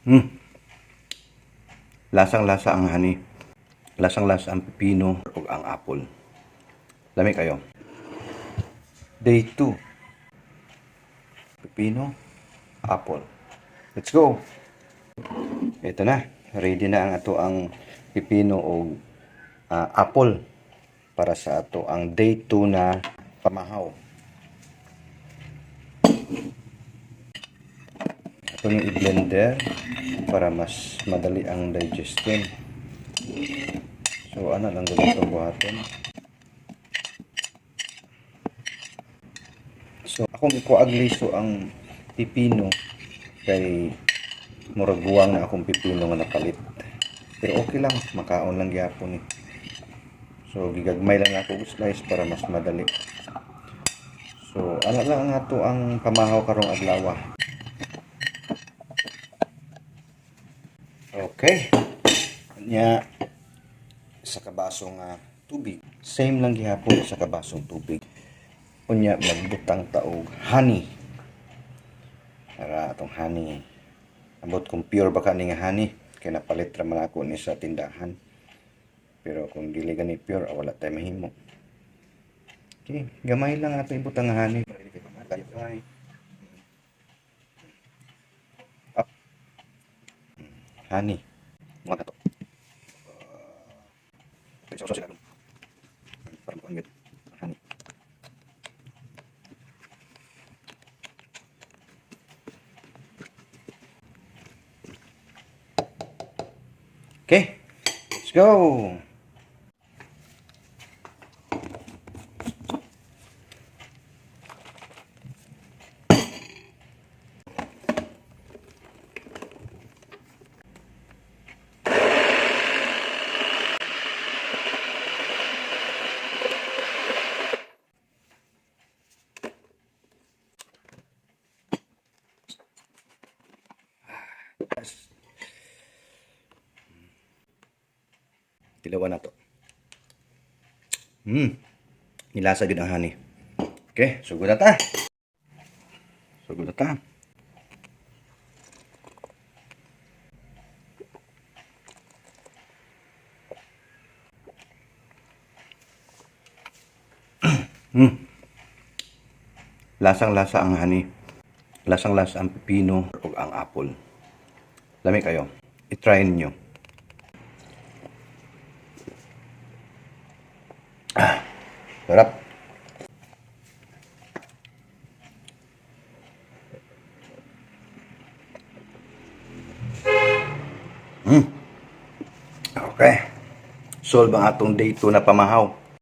Hmm. Lasang-lasa ang honey. Lasang-lasa ang pipino o ang apple. Lami kayo. Day 2. Pipino, apple. Let's go! Ito na. Ready na ang ato ang pipino o apple para sa ato ang day 2 na pamahaw. Ito yung i-blender para mas madali ang digestion. So, ano lang gawin itong buhatin. So, akong ikuagliso ang pipino kay muraguwang na akong pipino nga napalit. Pero okay lang, makaon lang gyapon eh. So, gigagmay lang ako slice para mas madali. So, ano lang nga to ang pamahaw karong adlaw. Okay. Nya sa kabasong tubig. Same lang gihapon sa kabasong tubig. Unya magbutang taog honey. Para atong honey. Ambot kung pure ba kani nga honey, kay napalit ra man ako ni sa tindahan. Pero kung dili gani pure, wala tay mahimo. Okay, gamay lang ato ibutang nga honey. Up. Honey. Mga to. So sila dun. Para mo ang honey. Okay, let's go. Tilawan na to. Nilasa gid ang honey. Okay, sugod na ta. Sugod na ta. Lasang-lasa ang honey. Lasang-lasa ang pipino o ang apple. Lami kayo. I-try niyo. Sarap. Okay. Solve ang atong day 2 na pamahaw.